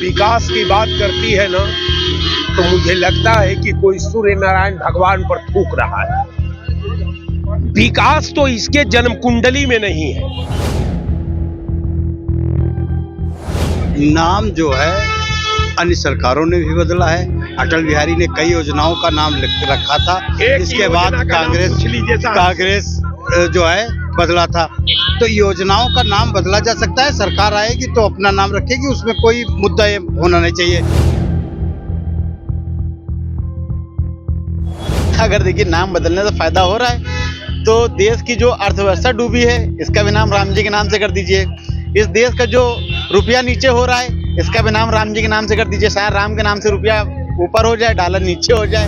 विकास की बात करती है ना, तो मुझे लगता है कि कोई सूर्य नारायण भगवान पर थूक रहा है। विकास तो इसके जन्म कुंडली में नहीं है। नाम जो है अन्य सरकारों ने भी बदला है। अटल बिहारी ने कई योजनाओं का नाम रखा था, इसके बाद कांग्रेस जो है बदला था। तो योजनाओं का नाम बदला जा सकता है, सरकार आएगी तो अपना नाम रखेगी, उसमें कोई मुद्दा होना नहीं चाहिए। अगर देखिए नाम बदलने से फायदा हो रहा है तो देश की जो अर्थव्यवस्था डूबी है इसका भी नाम राम जी के नाम से कर दीजिए। इस देश का जो रुपया नीचे हो रहा है इसका भी नाम राम जी के नाम से कर दीजिए। शायद राम के नाम से रुपया ऊपर हो जाए, डॉलर नीचे हो जाए।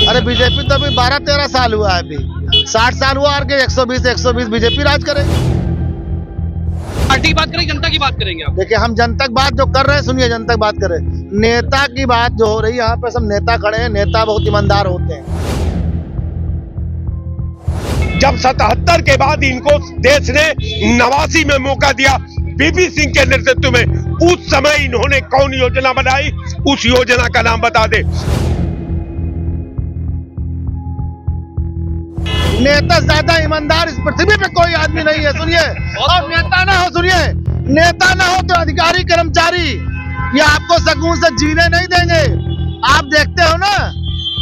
अरे बीजेपी तो अभी 12-13 साल हुआ है, अभी 60 साल हुआ और के 120 बीजेपी राज करेगी। पार्टी की बात करेंगे, जनता की बात करेंगे आप? देखिए हम जनता की बात जो कर रहे हैं, सुनिए जनता की बात करें। नेता की बात जो हो रही है, यहाँ पे सब नेता खड़े हैं, नेता बहुत ईमानदार होते हैं। जब 77 के बाद इनको देश ने 89 में मौका दिया वीपी सिंह के नेतृत्व में, उस समय इन्होंने कौन योजना बनाई, उस योजना का नाम बता दे। नेता ज्यादा ईमानदार इस पृथ्वी पे कोई आदमी नहीं है। सुनिए, और नेता ना हो, सुनिए, नेता ना हो तो अधिकारी कर्मचारी ये आपको सुकून से जीने नहीं देंगे। आप देखते हो ना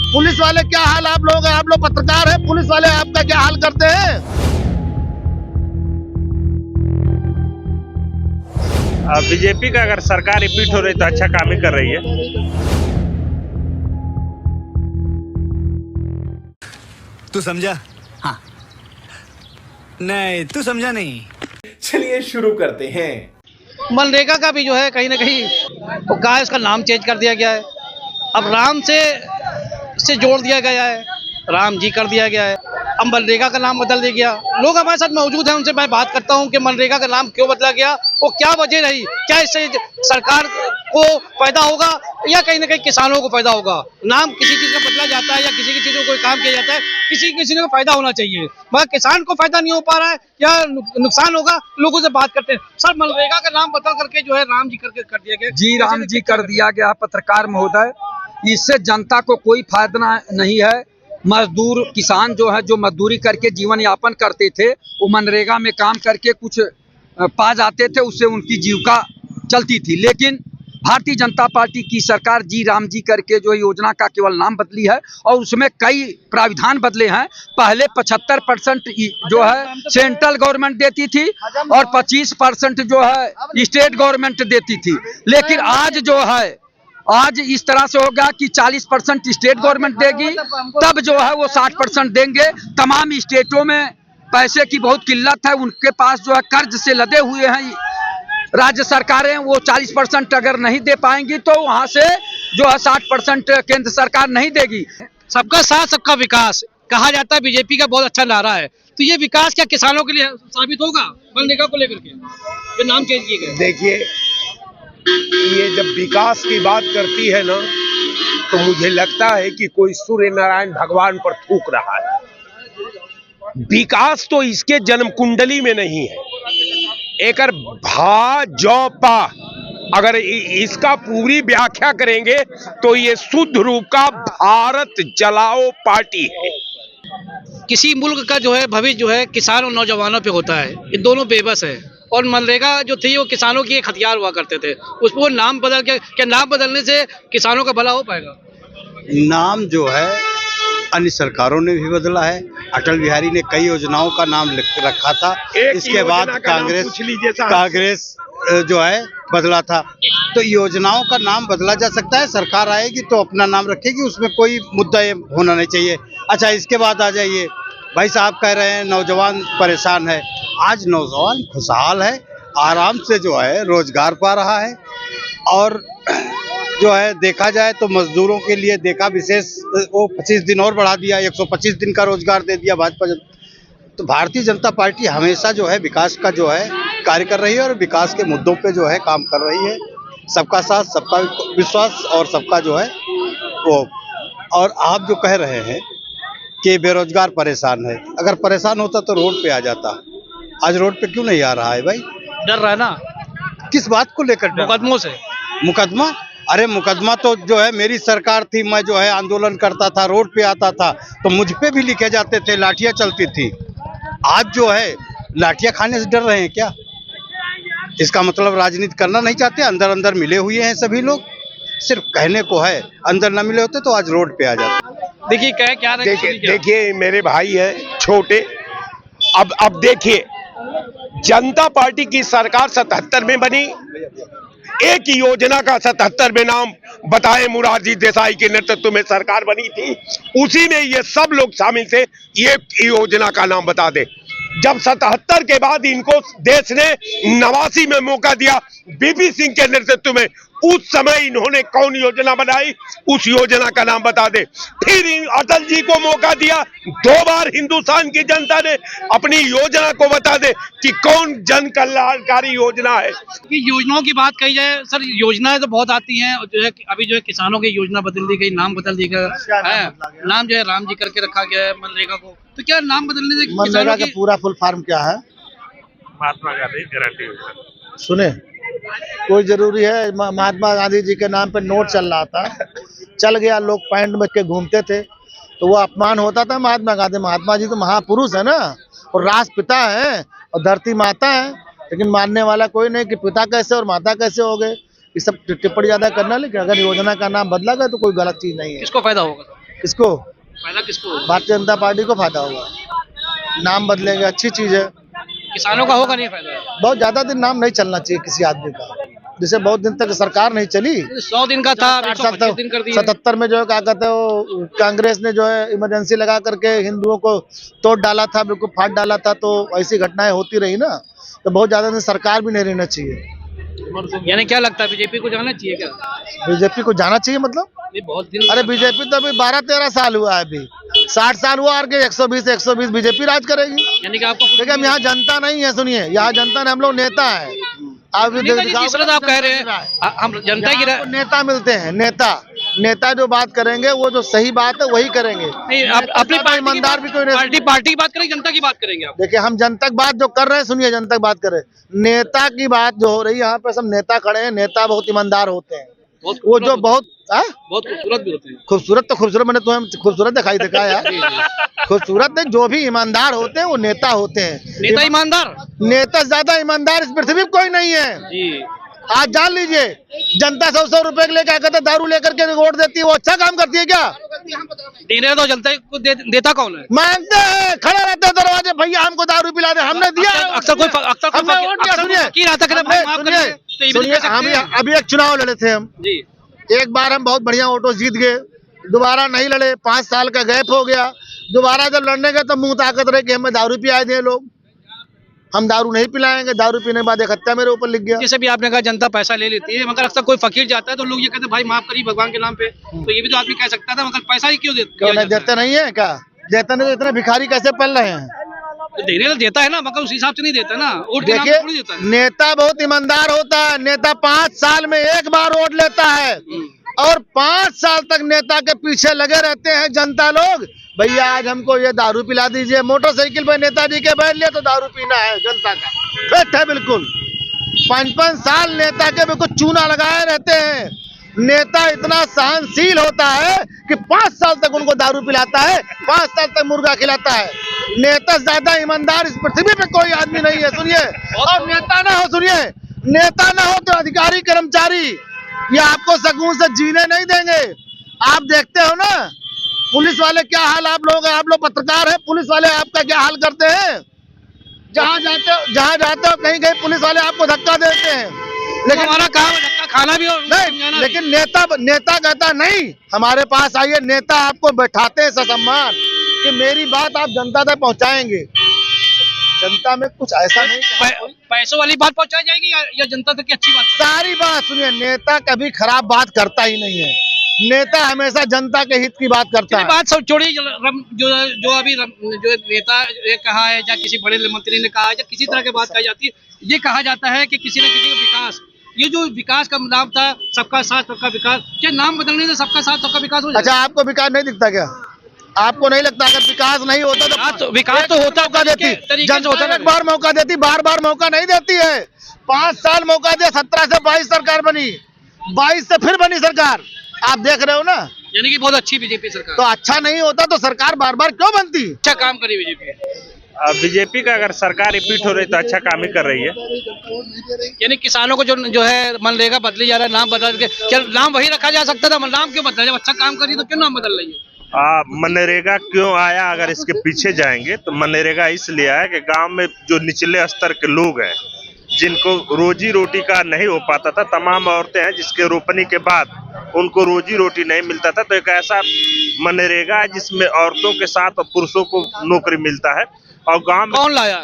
पुलिस वाले क्या हाल, आप लोग पत्रकार हैं, पुलिस वाले आपका क्या हाल करते हैं। बीजेपी का अगर सरकार रिपीट हो रही तो अच्छा काम ही कर रही है। तू समझा? हाँ। नहीं, तू समझा नहीं। चलिए शुरू करते हैं। मनरेगा का भी जो है कहीं ना कहीं तो क्या इसका नाम चेंज कर दिया गया है। अब राम से जोड़ दिया गया है, राम जी कर दिया गया है। अब मनरेगा का नाम बदल दिया गया। लोग हमारे साथ मौजूद हैं, उनसे मैं बात करता हूं कि मनरेगा का नाम क्यों बदला गया और क्या वजह रही। क्या इससे सरकार को फायदा होगा या कहीं ना कहीं किसानों को फायदा होगा। नाम किसी चीज का बदला जाता है या किसी चीज में कोई काम किया जाता है, किसी को फायदा होना चाहिए, मगर किसान को फायदा नहीं हो पा रहा है या नुकसान होगा। लोगों से बात करते हैं। सर, मनरेगा का नाम बदल करके जो है राम जी करके कर दिया गया। जी राम जी कर दिया गया। पत्रकार महोदय, इससे जनता को कोई फायदा नहीं है। मजदूर किसान जो है, जो मजदूरी करके जीवन यापन करते थे, वो मनरेगा में काम करके कुछ पा जाते थे, उससे उनकी जीविका चलती थी। लेकिन भारतीय जनता पार्टी की सरकार जी राम जी करके जो योजना का केवल नाम बदली है और उसमें कई प्राविधान बदले हैं। पहले 75% जो है सेंट्रल गवर्नमेंट देती थी और 25% जो है स्टेट गवर्नमेंट देती थी। लेकिन आज जो है, आज इस तरह से हो गया कि 40% स्टेट गवर्नमेंट देगी, तब जो है वो 60% देंगे। तमाम स्टेटों में पैसे की बहुत किल्लत है, उनके पास जो है कर्ज से लदे हुए हैं राज्य सरकारें। वो 40% अगर नहीं दे पाएंगी तो वहां से जो है 60% केंद्र सरकार नहीं देगी। सबका साथ सबका विकास कहा जाता है, बीजेपी का बहुत अच्छा नारा है। तो ये विकास क्या किसानों के लिए साबित होगा मनरेगा को लेकर के जो नाम चेंज किए गए? देखिए, ये जब विकास की बात करती है ना, तो मुझे लगता है कि कोई सूर्य नारायण भगवान पर थूक रहा है। विकास तो इसके जन्म कुंडली में नहीं है। एक भाजपा अगर इसका पूरी व्याख्या करेंगे तो ये शुद्ध रूप का भारत जलाओ पार्टी है। किसी मुल्क का जो है भविष्य जो है किसान और नौजवानों पे होता है। ये दोनों बेबस है। और मनरेगा जो थी वो किसानों की एक हथियार हुआ करते थे, उसको नाम बदल के, क्या नाम बदलने से किसानों का भला हो पाएगा? नाम जो है अन्य सरकारों ने भी बदला है। अटल बिहारी ने कई योजनाओं का नाम रखा था, इसके बाद कांग्रेस जो है बदला था। तो योजनाओं का नाम बदला जा सकता है, सरकार आएगी तो अपना नाम रखेगी, उसमें कोई मुद्दा होना नहीं चाहिए। अच्छा, इसके बाद आ जाइए, भाई साहब कह रहे हैं नौजवान परेशान है। आज नौजवान खुशहाल है, आराम से जो है रोजगार पा रहा है। और जो है देखा जाए तो मजदूरों के लिए देखा विशेष वो 25 दिन और बढ़ा दिया, 125 दिन का रोजगार दे दिया भाजपा। तो भारतीय जनता पार्टी हमेशा जो है विकास का जो है कार्य कर रही है और विकास के मुद्दों पे जो है काम कर रही है। सबका साथ, सबका विश्वास और सबका जो है वो। और आप जो कह रहे हैं कि बेरोजगार परेशान है, अगर परेशान होता तो रोड पे आ जाता। आज रोड पे क्यों नहीं आ रहा है भाई? डर रहा है ना किस बात को लेकर डर? मुकदमों से। मुकदमा? अरे मुकदमा तो जो है मेरी सरकार थी, मैं जो है आंदोलन करता था, रोड पे आता था तो मुझ पे भी लिखे जाते थे, लाठियां चलती थी। आज जो है लाठियां खाने से डर रहे हैं क्या? इसका मतलब राजनीति करना नहीं चाहते, अंदर अंदर मिले हुए हैं सभी लोग, सिर्फ कहने को है, अंदर न मिले होते तो आज रोड पे आ जाते। देखिए क्या रहे देखिए मेरे भाई है छोटे, अब देखिए जनता पार्टी की सरकार 77 में बनी, एक योजना का 77 में नाम बताए, मुरारजी देसाई के नेतृत्व में सरकार बनी थी, उसी में ये सब लोग शामिल थे। ये योजना का नाम बता दे। जब 77 के बाद इनको देश ने 89 में मौका दिया बीपी सिंह के नेतृत्व में, उस समय इन्होंने कौन योजना बनाई, उस योजना का नाम बता दे। फिर अटल जी को मौका दिया, 2 बार हिंदुस्तान की जनता ने अपनी योजना को बता दे कि कौन जन कल्याणकारी योजना है। कि योजनाओं की बात कही जाए सर, योजनाएं तो बहुत आती हैं, और जो है अभी जो है किसानों की योजना बदल दी गई, नाम बदल दिया गया, नाम जो है राम जी करके रखा गया है मनरेगा को। तो क्या नाम बदलने से मनरेगा का पूरा फुल फॉर्म क्या है? महात्मा गांधी गारंटी योजना। सुने, कोई जरूरी है? महात्मा गांधी जी के नाम पे नोट चल रहा था, चल गया, लोग पैंट में के घूमते थे तो वो अपमान होता था महात्मा गांधी। महात्मा जी तो महापुरुष है ना, और राष्ट्रपिता है और धरती माता है, लेकिन मानने वाला कोई नहीं कि पिता कैसे और माता कैसे हो गए। ये सब टिप्पणी ज्यादा करना, लेकिन अगर योजना का नाम बदला गया तो कोई गलत चीज नहीं है। किसको फायदा होगा? किसको फायदा किसको? भारतीय जनता पार्टी को फायदा होगा। नाम बदलेंगे, अच्छी चीज है। किसानों का होगा नहीं फायदा? बहुत ज्यादा दिन नाम नहीं चलना चाहिए किसी आदमी का, जैसे बहुत दिन तक सरकार नहीं चली, 100 दिन का था, 125 दिन कर दिया। 77 में जो है क्या कहते हो, कांग्रेस ने जो है इमरजेंसी लगा करके हिंदुओं को तोड़ डाला था, बिल्कुल फाड़ डाला था, तो ऐसी घटनाएं होती रही ना, तो बहुत ज्यादा दिन सरकार भी नहीं रहना चाहिए। यानी क्या लगता है बीजेपी को जाना चाहिए क्या? बीजेपी को जाना चाहिए मतलब? बहुत दिन। अरे बीजेपी तो अभी 12-13 साल हुआ है, अभी 60 साल हुआ, और 120 बीजेपी राज करेगी। यानी कि आपको देखिए हम यहाँ जनता नहीं है, सुनिए, यहाँ जनता ने, हम लोग नेता है। आप कह रहे हैं हम जनता की नेता मिलते हैं, नेता जो बात करेंगे वो जो सही बात है वही करेंगे। नहीं, अपनी ईमानदार भी कोई पार्टी की बात करेंगे, जनता की बात करेंगे आप। देखिए हम जनता की बात जो कर रहे हैं, सुनिए, जनता की बात कर रहे हैं, नेता की बात जो हो रही है, यहाँ पे सब नेता खड़े हैं, नेता बहुत ईमानदार होते हैं, वो जो बहुत खूबसूरत भी होते हैं। खूबसूरत तो खूबसूरत, मैंने तुम्हें खूबसूरत दिखाई देखा यार। खूबसूरत नहीं, जो भी ईमानदार होते हैं वो नेता होते हैं। नेता ईमानदार, नेता ज्यादा ईमानदार इस पृथ्वी में कोई नहीं है जी। आज जान लीजिए, जनता 100 रुपए के लिए क्या कहते हैं, दारू लेकर के वोट देती है, वो अच्छा काम करती है क्या? देने तो जनता को देता कौन है? मांगते हैं, खड़े रहते हैं दरवाजे, भैया हमको दारू पिला दे, हमने दिया। अक्सर कोई सुनिए, हम अभी एक चुनाव लड़े थे हम जी, एक बार हम बहुत बढ़िया ऑटो जीत गए, दोबारा नहीं लड़े, 5 साल का गैप हो गया, दोबारा जब लड़ने गए तो मुंह ताकत रहे कि हमें दारू पिलाए दिए लोग, हम दारू नहीं पिलाएंगे, दारू पीने के बाद एक हत्या मेरे ऊपर लिख गया। जैसे भी आपने कहा जनता पैसा ले लेती है, मगर अक्सर कोई फकीर जाता है तो लोग ये कहते हैं भाई माफ करिए भगवान के नाम पे, तो ये भी तो आदमी कह सकता था, मगर पैसा ही क्यों देते नहीं है क्या? देते नहीं तो इतने भिखारी कैसे पल रहे हैं? तो देने तो देता है ना, मगर उस हिसाब से नहीं देता ना, वोट के नाम पे थोड़ी देता है। नेता बहुत ईमानदार होता है, नेता 5 साल में एक बार वोट लेता है, और 5 साल तक नेता के पीछे लगे रहते हैं जनता लोग। भैया आज हमको ये दारू पिला दीजिए, मोटरसाइकिल पे नेताजी के बैठ लिया तो दारू पीना है, जनता का फिट है बिल्कुल। 5-5 साल नेता के बिल्कुल चूना लगाए रहते हैं। नेता इतना सहनशील होता है कि 5 साल तक उनको दारू पिलाता है, 5 साल तक मुर्गा खिलाता है। नेता ज्यादा ईमानदार इस पृथ्वी पे कोई आदमी नहीं है। सुनिए, और नेता ना हो, सुनिए, नेता ना हो तो अधिकारी कर्मचारी ये आपको सुकून से जीने नहीं देंगे। आप देखते हो ना पुलिस वाले क्या हाल, आप लोग पत्रकार हैं, पुलिस वाले आपका क्या हाल करते हैं। जहाँ जाते हो कहीं पुलिस वाले आपको धक्का देते हैं, लेकिन हमारा काम धक्का खाना भी हो नहीं, लेकिन नेता कहता नहीं, हमारे पास आइए, नेता आपको बैठाते हैं ससम्मान कि मेरी बात आप जनता तक पहुंचाएंगे। जनता में कुछ ऐसा नहीं, पैसों वाली बात पहुंचाई जाएगी या जनता तक की अच्छी बात? सारी बात सुनिए, नेता कभी खराब बात करता ही नहीं है, नेता हमेशा जनता के हित की बात करता है। बात सब छोड़िए, जो अभी जो नेता ने कहा है, या किसी बड़े मंत्री ने कहा है, या किसी तरह की बात कही जाती है, ये कहा जाता है कि किसी न किसी का विकास, ये जो विकास का नाम था सबका साथ सबका विकास, क्या नाम बदलने से सबका साथ सबका विकास हो जाए? अच्छा, आपको विकास नहीं दिखता क्या? आपको नहीं लगता अगर विकास नहीं होता तो विकास तो होता मौका देती जनता, एक बार मौका देती, बार बार मौका नहीं देती है। 5 साल मौका दिया, 17 से 22 सरकार बनी, 22 से फिर बनी सरकार। आप देख रहे हो ना, यानी कि बहुत अच्छी बीजेपी सरकार। तो अच्छा नहीं होता तो सरकार बार बार क्यों बनती? अच्छा काम करी बीजेपी, बीजेपी का अगर सरकार रिपीट हो रही तो अच्छा काम ही कर रही है। यानी किसानों को जो है मनरेगा बदली जा रहा है, नाम बदल के, क्या नाम वही रखा जा सकता था? नाम क्यों बदला? जब अच्छा काम करी तो क्यों नाम बदल रही है? मनरेगा क्यों आया, अगर इसके पीछे जाएंगे तो मनरेगा इसलिए आया कि गांव में जो निचले स्तर के लोग हैं, जिनको रोजी रोटी का नहीं हो पाता था, तमाम औरतें हैं जिसके रोपनी के बाद उनको रोजी रोटी नहीं मिलता था, तो एक ऐसा मनरेगा है जिसमें औरतों के साथ और पुरुषों को नौकरी मिलता है। और गांव में कौन लाया?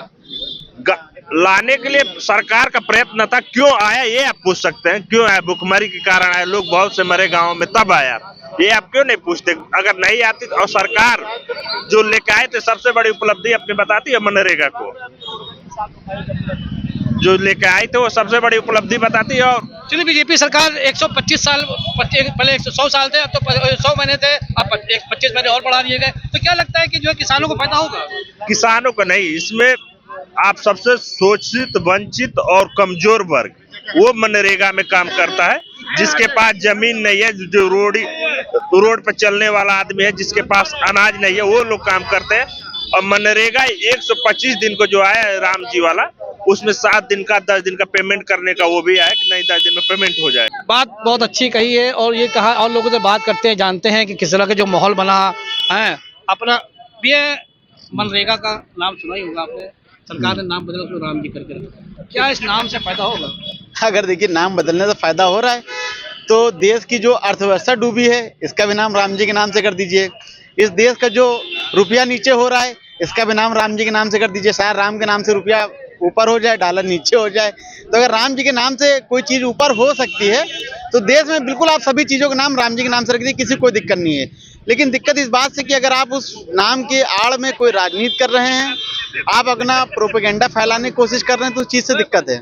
लाने के लिए सरकार का प्रयत्न था। क्यों आया ये आप पूछ सकते हैं, क्यों आया? भुखमरी के कारण आया, लोग बहुत से मरे गाँव में, तब आया। ये आप क्यों नहीं पूछते? अगर नहीं आती और सरकार जो लेके आए थे सबसे बड़ी उपलब्धि अपनी बताती है मनरेगा को, जो लेके आए थे वो सबसे बड़ी उपलब्धि बताती है। और चलिए, बीजेपी सरकार 125 साल, पहले 100 साल थे, अब तो 100 महीने थे, अब 25 महीने और बढ़ा दिए गए, तो क्या लगता है कि जो है किसानों को फायदा होगा? किसानों को नहीं, इसमें आप सबसे शोषित, वंचित और कमजोर वर्ग वो मनरेगा में काम करता है। जिसके पास जमीन नहीं है, जो रोड पर चलने वाला आदमी है, जिसके पास अनाज नहीं है, वो लोग काम करते हैं। और मनरेगा 125 दिन को जो आया है राम जी वाला, उसमें 7 दिन का 10 दिन का पेमेंट करने का वो भी आया कि नहीं 10 दिन में पेमेंट हो जाए। बात बहुत अच्छी कही है, और ये कहा, और लोगों से बात करते हैं, जानते हैं कि किस तरह का जो माहौल बना है अपना। ये मनरेगा का नाम सुना ही होगा आपने, सरकार ने नाम बदला, उसको राम जी करके रखा। क्या इस नाम से फायदा होगा? अगर देखिए नाम बदलने से फायदा हो रहा है तो देश की जो अर्थव्यवस्था डूबी है, इसका भी नाम राम जी के नाम से कर दीजिए। इस देश का जो रुपया नीचे हो रहा है, इसका भी नाम राम जी के नाम से कर दीजिए। शायद राम के नाम से रुपया ऊपर हो जाए, डॉलर नीचे हो जाए। तो अगर राम जी के नाम से कोई चीज ऊपर हो सकती है तो देश में बिल्कुल आप सभी चीजों का नाम राम जी के नाम से रख दीजिए, किसी को कोई दिक्कत नहीं है। लेकिन दिक्कत इस बात से कि अगर आप उस नाम के आड़ में कोई राजनीति कर रहे हैं, आप अपना प्रोपेगेंडा फैलाने की कोशिश कर रहे हैं, तो उस चीज से दिक्कत है।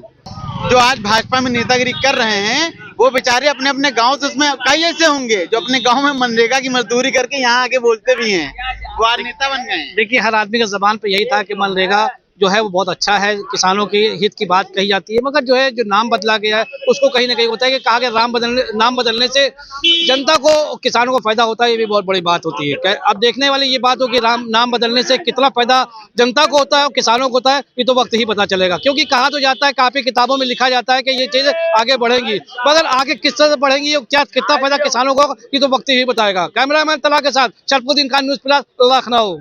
जो आज भाजपा में नेतागिरी कर रहे हैं, वो बेचारे अपने अपने गांव से, उसमें कई ऐसे होंगे जो अपने गांव में मनरेगा की मजदूरी करके यहाँ आके बोलते भी हैं, वो आज नेता बन गए हैं। देखिए, हर आदमी के जबान पे यही था कि मनरेगा जो है वो बहुत अच्छा है, किसानों के हित की बात कही जाती है, मगर जो है जो नाम बदला गया है उसको कहीं ना कहीं होता है कि कहा गया नाम बदलने से जनता को, किसानों को फायदा होता है, ये भी बहुत बड़ी बात होती है। अब देखने वाली ये बात हो कि नाम बदलने से कितना फायदा जनता को होता है और किसानों को होता है, ये तो वक्त ही पता चलेगा। क्योंकि कहा तो जाता है, काफी किताबों में लिखा जाता है कि ये चीजें आगे बढ़ेंगी, मगर आगे किस तरह से बढ़ेंगी, क्या कितना फायदा किसानों को, ये तो वक्त ही बताएगा। कैमरामैन तला के साथ शरफुद्दीन खान, न्यूज़ प्लस, लखनऊ।